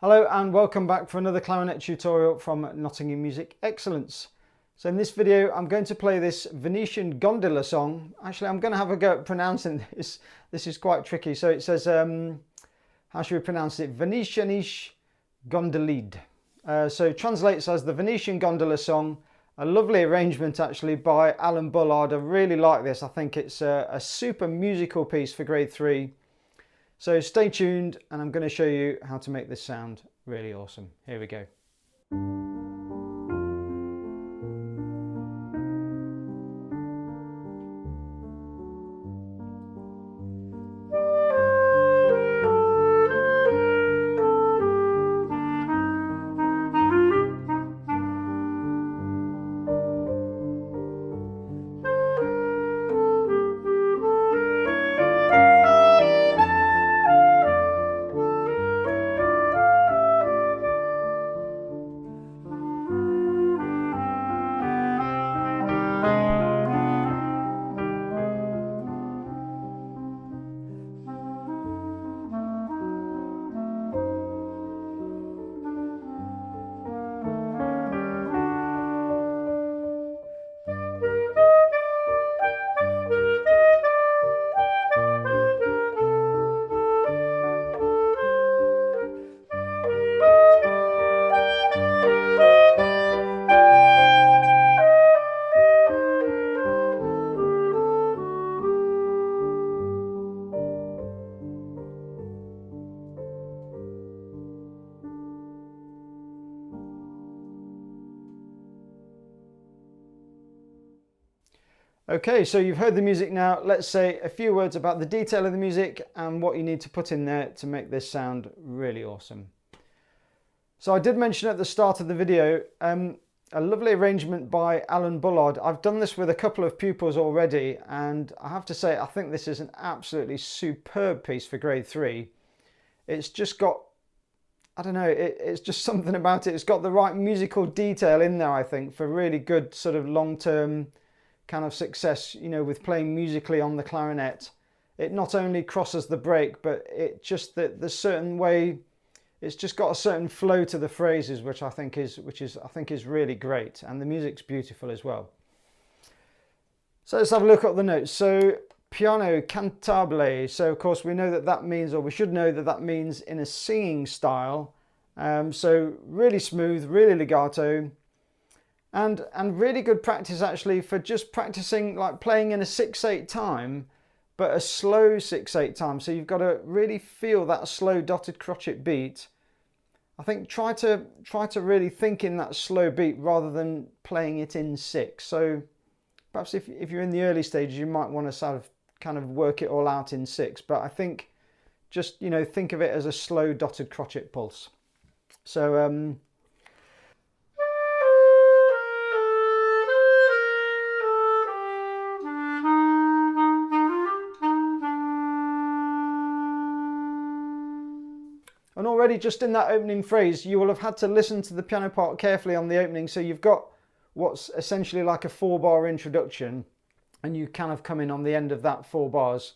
Hello and welcome back for another clarinet tutorial from Nottingham Music Excellence. So in this video I'm going to play this Venetian Gondola Song. Actually I'm going to have a go at pronouncing this. This is quite tricky. So it says, how should we pronounce it? Venetianisches Gondellied. So translates as the Venetian Gondola Song. A lovely arrangement actually by Alan Bullard. I really like this. I think it's a super musical piece for grade 3. So stay tuned and I'm going to show you how to make this sound really awesome. Here we go. Okay, so you've heard the music now. Let's say a few words about the detail of the music and what you need to put in there to make this sound really awesome. So I did mention at the start of the video a lovely arrangement by Alan Bullard. I've done this with a couple of pupils already and I have to say I think this is an absolutely superb piece for grade 3. It's just got, I don't know, it's just something about it. It's got the right musical detail in there, I think, for really good sort of long-term kind of success, you know, with playing musically on the clarinet. It not only crosses the break, but it just the certain way, it's just got a certain flow to the phrases, which I think is really great, and the music's beautiful as well. So let's have a look at the notes. So piano cantabile. So of course we know that that means, or we should know that that means in a singing style. So really smooth, really legato. And really good practice actually for just practicing like playing in a 6/8 time, but a slow 6/8 time. So you've got to really feel that slow dotted crotchet beat. I think try to really think in that slow beat rather than playing it in 6. So perhaps if you're in the early stages, you might want to sort of kind of work it all out in 6. But I think just, you know, think of it as a slow dotted crotchet pulse. So and already just in that opening phrase, you will have had to listen to the piano part carefully on the opening. So you've got what's essentially like a 4-bar introduction, and you kind of come in on the end of that 4 bars.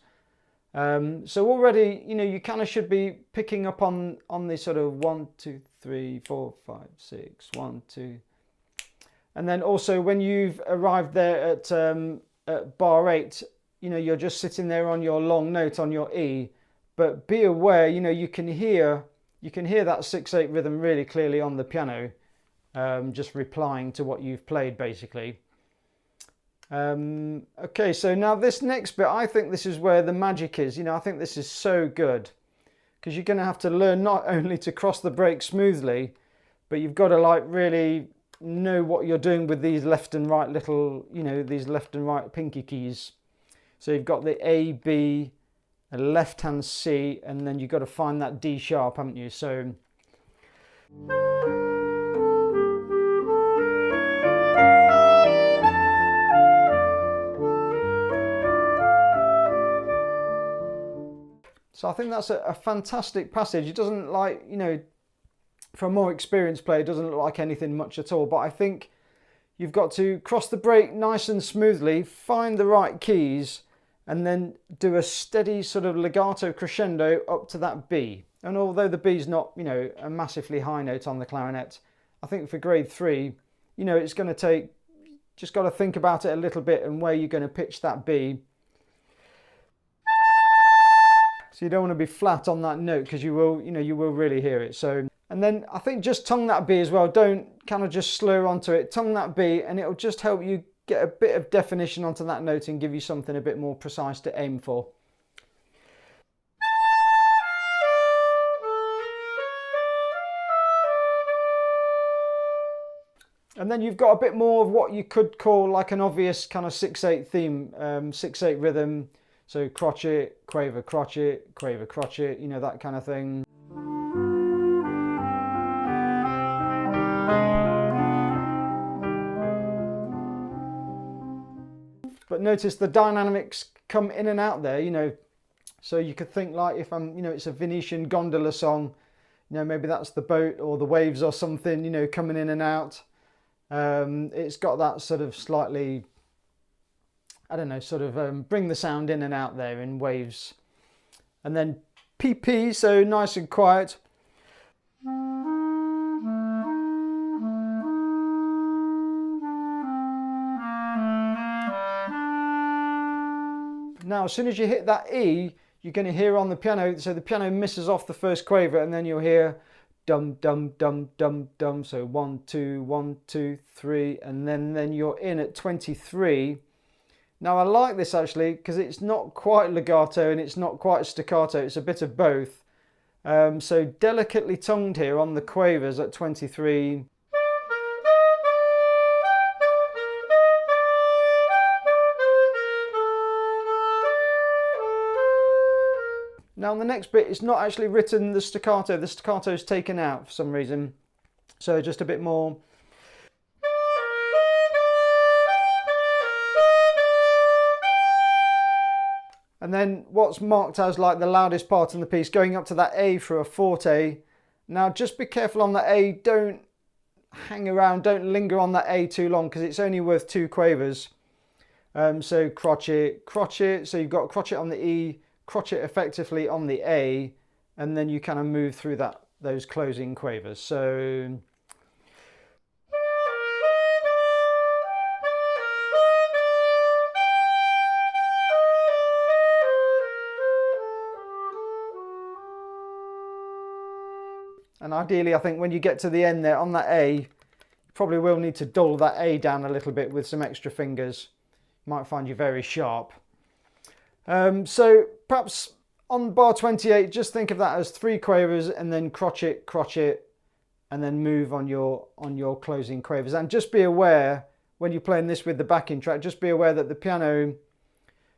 So already, you know, you kind of should be picking up on the sort of 1, 2, 3, 4, 5, 6, 1, 2. And then also when you've arrived there at bar 8, you know, you're just sitting there on your long note on your E. But be aware, you know, you can hear that 6/8 rhythm really clearly on the piano, just replying to what you've played basically. Okay, so now this next bit, I think this is where the magic is. You know, I think this is so good because you're going to have to learn not only to cross the break smoothly, but you've got to like really know what you're doing with these left and right little, you know, these left and right pinky keys. So you've got the A, B, a left hand C, and then you've got to find that D sharp, haven't you? So I think that's a fantastic passage. It doesn't, like, you know, for a more experienced player, it doesn't look like anything much at all, but I think you've got to cross the break nice and smoothly, find the right keys, and then do a steady sort of legato crescendo up to that B. And although the B is not, you know, a massively high note on the clarinet, I think for grade 3, you know, it's going to take, just got to think about it a little bit and where you're going to pitch that B. So you don't want to be flat on that note because you will, you know, you will really hear it. So, and then I think just tongue that B as well. Don't kind of just slur onto it. Tongue that B and it'll just help you get a bit of definition onto that note and give you something a bit more precise to aim for. And then you've got a bit more of what you could call like an obvious kind of 6/8 theme, 6/8 rhythm. So crotchet, quaver, crotchet, you know, that kind of thing. But notice the dynamics come in and out there, you know. So you could think like if I'm, you know, it's a Venetian Gondola Song, you know, maybe that's the boat or the waves or something, you know, coming in and out. It's got that sort of slightly, I don't know, sort of bring the sound in and out there in waves. And then PP, so nice and quiet. Now, as soon as you hit that E, you're going to hear on the piano, so the piano misses off the first quaver and then you'll hear dum, dum, dum, dum, dum. So 1, 2, 1, 2, 3, and then you're in at 23. Now I like this actually because it's not quite legato and it's not quite staccato, it's a bit of both. So delicately tongued here on the quavers at 23. Now on the next bit, it's not actually written the staccato is taken out for some reason. So just a bit more. And then what's marked as like the loudest part in the piece, going up to that A for a forte. Now just be careful on that A, don't hang around, don't linger on that A too long because it's only worth 2 quavers. So crotchet, so you've got crotchet on the E, crotchet effectively on the A, and then you kind of move through those closing quavers. So and ideally, I think when you get to the end there on that A, you probably will need to dull that A down a little bit with some extra fingers. You might find you very sharp. So perhaps on bar 28, just think of that as 3 quavers and then crotchet, and then move on your closing quavers. And just be aware when you're playing this with the backing track, just be aware that the piano,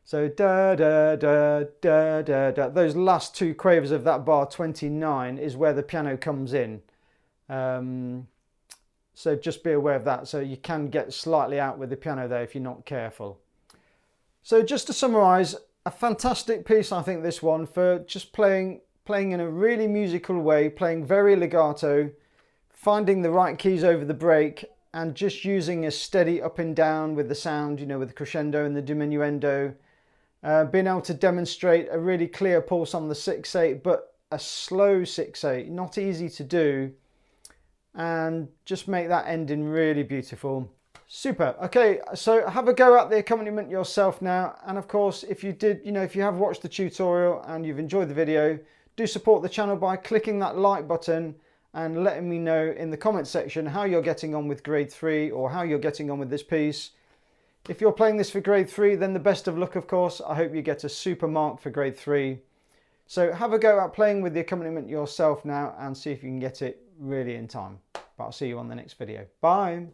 so da da da da da da, those last 2 quavers of that bar 29 is where the piano comes in. So just be aware of that. So you can get slightly out with the piano there if you're not careful. So just to summarize, a fantastic piece, I think, this one, for just playing in a really musical way, playing very legato, finding the right keys over the break, and just using a steady up and down with the sound, you know, with the crescendo and the diminuendo. Being able to demonstrate a really clear pulse on the 6/8, but a slow 6/8, not easy to do, and just make that ending really beautiful. Super. Okay, so have a go at the accompaniment yourself now. And of course, if you did, you know, if you have watched the tutorial and you've enjoyed the video, do support the channel by clicking that like button and letting me know in the comments section how you're getting on with grade 3 or how you're getting on with this piece. If you're playing this for grade 3, then the best of luck, of course. I hope you get a super mark for grade 3. So have a go at playing with the accompaniment yourself now and see if you can get it really in time. But I'll see you on the next video. Bye.